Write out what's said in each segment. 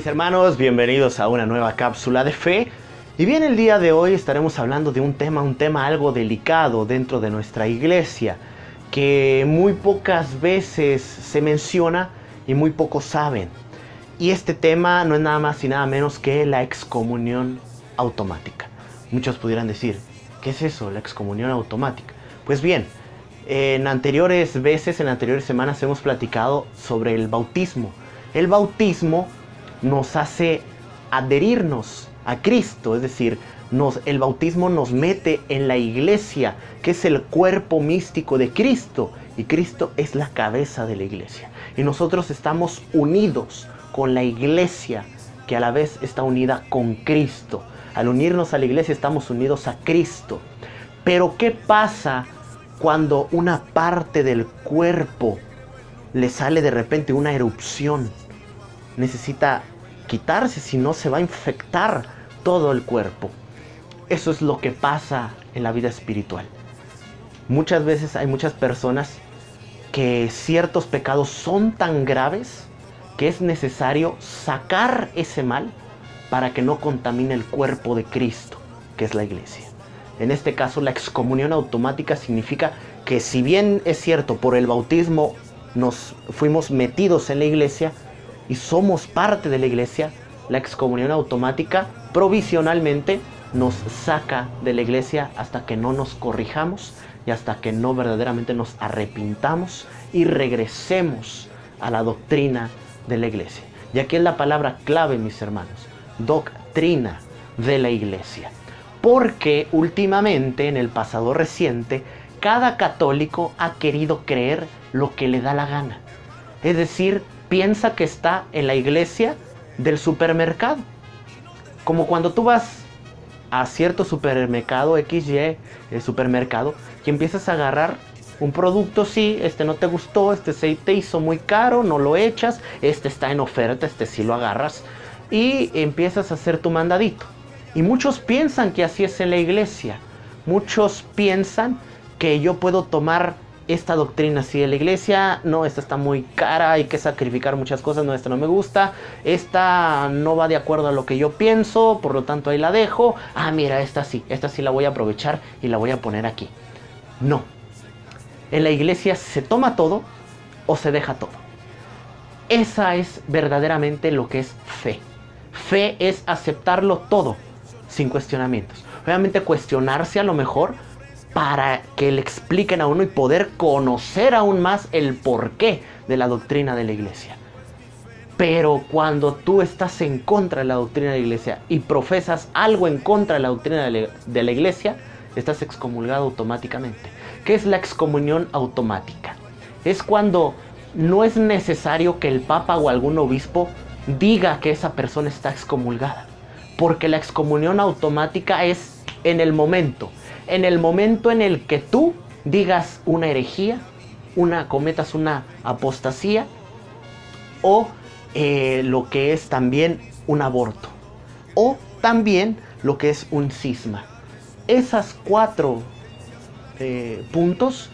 mis hermanos, bienvenidos a una nueva cápsula de fe. Y bien, el día de hoy estaremos hablando de un tema algo delicado dentro de nuestra iglesia, que muy pocas veces se menciona y muy pocos saben. Y este tema no es nada más y nada menos que la excomunión automática. Muchos pudieran decir, ¿qué es eso, la excomunión automática? Pues bien, en anteriores semanas hemos platicado sobre el bautismo. El bautismo nos hace adherirnos a Cristo, es decir, el bautismo nos mete en la iglesia, que es el cuerpo místico de Cristo, y Cristo es la cabeza de la iglesia. Y nosotros estamos unidos con la iglesia, que a la vez está unida con Cristo. Al unirnos a la iglesia estamos unidos a Cristo. Pero ¿qué pasa cuando una parte del cuerpo le sale de repente una erupción? Necesita quitarse, si no se va a infectar todo el cuerpo. Eso es lo que pasa en la vida espiritual. Muchas veces hay muchas personas que ciertos pecados son tan graves que es necesario sacar ese mal para que no contamine el cuerpo de Cristo, que es la iglesia. En este caso, la excomunión automática significa que, si bien es cierto, por el bautismo nos fuimos metidos en la iglesia y somos parte de la iglesia, la excomunión automática provisionalmente nos saca de la iglesia hasta que no nos corrijamos y hasta que no verdaderamente nos arrepintamos y regresemos a la doctrina de la iglesia. Y aquí es la palabra clave, mis hermanos: doctrina de la iglesia. Porque últimamente, en el pasado reciente, cada católico ha querido creer lo que le da la gana. Es decir, piensa que está en la iglesia del supermercado. Como cuando tú vas a cierto supermercado, XY supermercado, y empiezas a agarrar un producto, sí, este no te gustó, este se te hizo muy caro, no lo echas, este está en oferta, este sí lo agarras, y empiezas a hacer tu mandadito. Y muchos piensan que así es en la iglesia. Muchos piensan que yo puedo tomar esta doctrina así de la iglesia. No, esta está muy cara, hay que sacrificar muchas cosas. No, esta no me gusta, esta no va de acuerdo a lo que yo pienso, por lo tanto ahí la dejo. Ah, mira, esta sí la voy a aprovechar y la voy a poner aquí. No, en la iglesia se toma todo o se deja todo. Esa es verdaderamente lo que es fe. Fe es aceptarlo todo sin cuestionamientos. Obviamente cuestionarse a lo mejor para que le expliquen a uno y poder conocer aún más el porqué de la doctrina de la iglesia. Pero cuando tú estás en contra de la doctrina de la iglesia y profesas algo en contra de la doctrina de la iglesia, estás excomulgado automáticamente. ¿Qué es la excomunión automática? Es cuando no es necesario que el papa o algún obispo diga que esa persona está excomulgada. Porque la excomunión automática es en el momento en el que tú digas una herejía, cometas una apostasía, o lo que es también un aborto, o también lo que es un cisma. Esas 4 puntos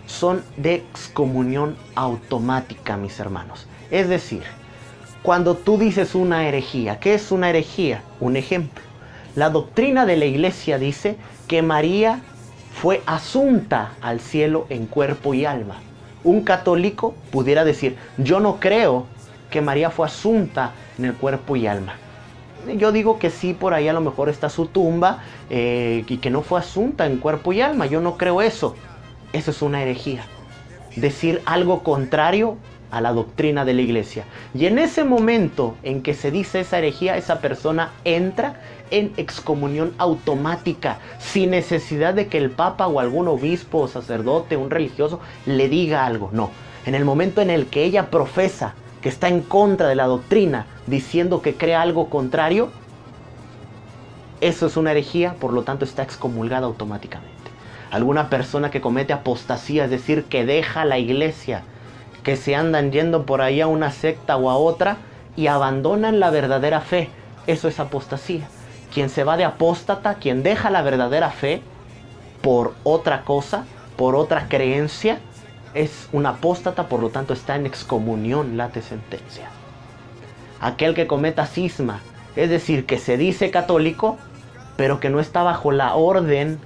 son de excomunión automática, mis hermanos. Es decir, cuando tú dices una herejía, ¿qué es una herejía? Un ejemplo. La doctrina de la iglesia dice que María fue asunta al cielo en cuerpo y alma. Un católico pudiera decir, yo no creo que María fue asunta en el cuerpo y alma. Yo digo que sí, por ahí a lo mejor está su tumba y que no fue asunta en cuerpo y alma. Yo no creo eso. Eso es una herejía. Decir algo contrario a la doctrina de la iglesia. Y en ese momento en que se dice esa herejía, esa persona entra en excomunión automática, sin necesidad de que el papa o algún obispo o sacerdote, un religioso, le diga algo. No, en el momento en el que ella profesa que está en contra de la doctrina, diciendo que cree algo contrario, eso es una herejía, por lo tanto está excomulgada automáticamente. Alguna persona que comete apostasía, es decir, que deja la iglesia, que se andan yendo por ahí a una secta o a otra y abandonan la verdadera fe, eso es apostasía. Quien se va de apóstata, quien deja la verdadera fe por otra cosa, por otra creencia, es un apóstata, por lo tanto está en excomunión, late sentencia. aquel que cometa cisma, es decir, que se dice católico, pero que no está bajo la orden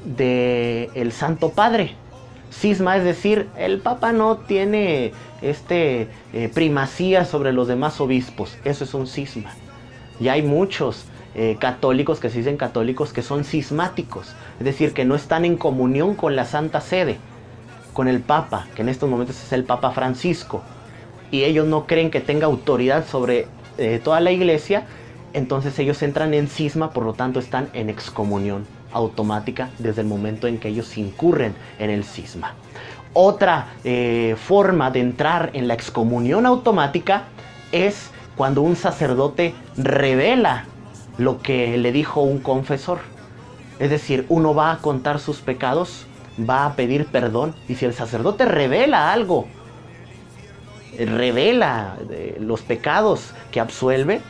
del Santo Padre. Cisma es decir, el Papa no tiene primacía sobre los demás obispos. Eso es un cisma. Y hay muchos católicos que se dicen católicos que son cismáticos, es decir, que no están en comunión con la Santa Sede, con el Papa, que en estos momentos es el Papa Francisco, y ellos no creen que tenga autoridad sobre toda la iglesia. Entonces ellos entran en cisma, por lo tanto están en excomunión automática desde el momento en que ellos incurren en el cisma. Otra forma de entrar en la excomunión automática es cuando un sacerdote revela lo que le dijo un confesor. Es decir, uno va a contar sus pecados, va a pedir perdón, y si el sacerdote revela algo, revela los pecados que absuelve,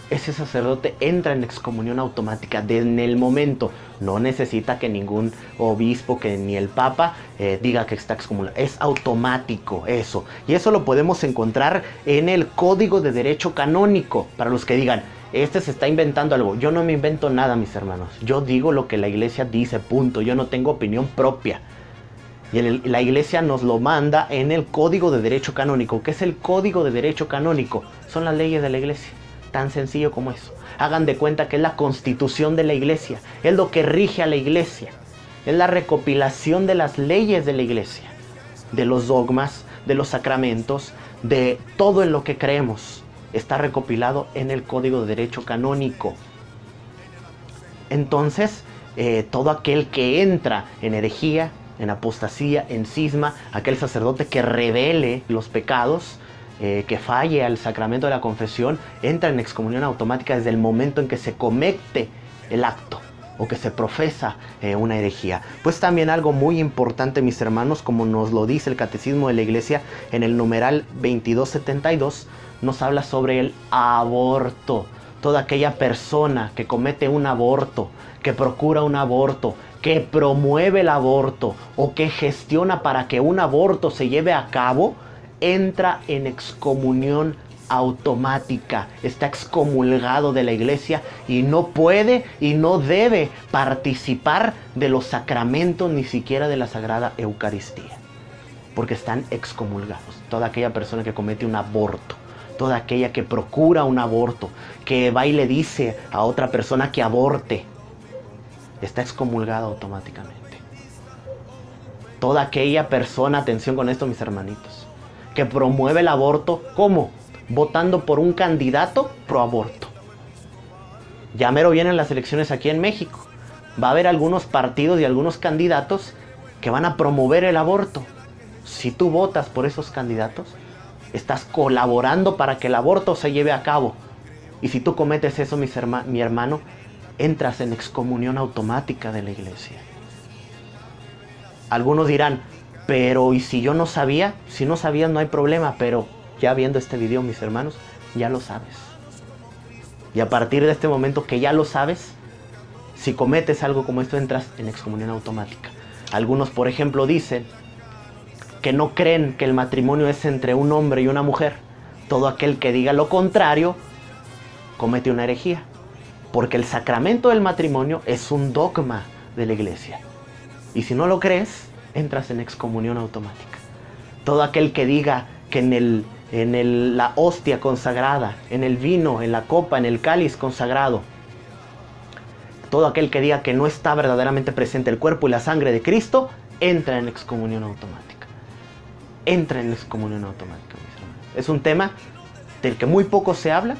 ese sacerdote entra en excomunión automática en el momento. No necesita que ningún obispo, que ni el Papa diga que está excomulgado. Es automático eso. Y eso lo podemos encontrar en el Código de Derecho Canónico. Para los que digan, se está inventando algo. Yo no me invento nada, mis hermanos. Yo digo lo que la iglesia dice, punto. Yo no tengo opinión propia. Y la iglesia nos lo manda en el Código de Derecho Canónico. ¿Qué es el Código de Derecho Canónico? Son las leyes de la iglesia. Tan sencillo como eso. Hagan de cuenta que es la constitución de la iglesia. Es lo que rige a la iglesia. Es la recopilación de las leyes de la iglesia. De los dogmas, de los sacramentos, de todo en lo que creemos. Está recopilado en el Código de Derecho Canónico. Entonces, todo aquel que entra en herejía, en apostasía, en cisma, aquel sacerdote que revele los pecados, que falle al sacramento de la confesión, entra en excomunión automática desde el momento en que se comete el acto o que se profesa una herejía. Pues también algo muy importante, mis hermanos, como nos lo dice el Catecismo de la Iglesia en el numeral 2272, nos habla sobre el aborto. Toda aquella persona que comete un aborto, que procura un aborto, que promueve el aborto o que gestiona para que un aborto se lleve a cabo, entra en excomunión automática, está excomulgado de la iglesia y no puede y no debe participar de los sacramentos, ni siquiera de la Sagrada Eucaristía, porque están excomulgados. Toda aquella persona que comete un aborto, toda aquella que procura un aborto, que va y le dice a otra persona que aborte, está excomulgada automáticamente. Toda aquella persona, atención con esto, mis hermanitos, que promueve el aborto, ¿cómo? Votando por un candidato pro aborto. Ya mero vienen las elecciones aquí en México. Va a haber algunos partidos y algunos candidatos que van a promover el aborto. Si tú votas por esos candidatos, estás colaborando para que el aborto se lleve a cabo. Y si tú cometes eso, mi hermano, entras en excomunión automática de la iglesia. Algunos dirán, pero ¿y si yo no sabía? Si no sabías no hay problema, pero ya viendo este video, mis hermanos, ya lo sabes. Y a partir de este momento que ya lo sabes, si cometes algo como esto, entras en excomunión automática. Algunos, por ejemplo, dicen que no creen que el matrimonio es entre un hombre y una mujer. Todo aquel que diga lo contrario comete una herejía, porque el sacramento del matrimonio es un dogma de la iglesia. Y si no lo crees, entras en excomunión automática. Todo aquel que diga que en la hostia consagrada, en el vino, en la copa, en el cáliz consagrado, todo aquel que diga que no está verdaderamente presente el cuerpo y la sangre de Cristo, entra en excomunión automática. Entra en excomunión automática, mis hermanos. Es un tema del que muy poco se habla,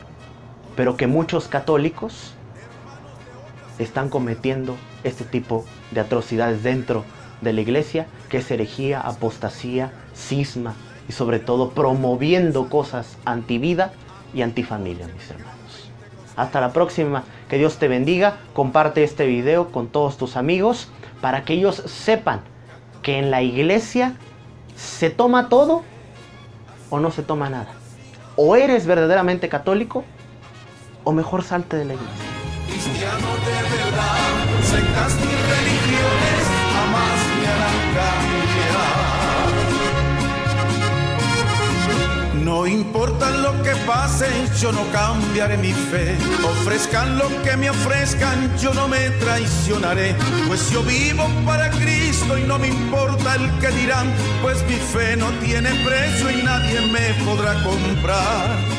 pero que muchos católicos están cometiendo este tipo de atrocidades dentro de la iglesia, que es herejía, apostasía, cisma y sobre todo promoviendo cosas antivida y antifamilia, mis hermanos. Hasta la próxima, que Dios te bendiga. Comparte este video con todos tus amigos para que ellos sepan que en la iglesia se toma todo o no se toma nada. O eres verdaderamente católico o mejor salte de la iglesia. Cristiano de verdad, sectas ni religiones jamás me harán cambiar. No importa lo que pase, yo no cambiaré mi fe. Ofrezcan lo que me ofrezcan, yo no me traicionaré. Pues yo vivo para Cristo y no me importa el que dirán. Pues mi fe no tiene precio y nadie me podrá comprar.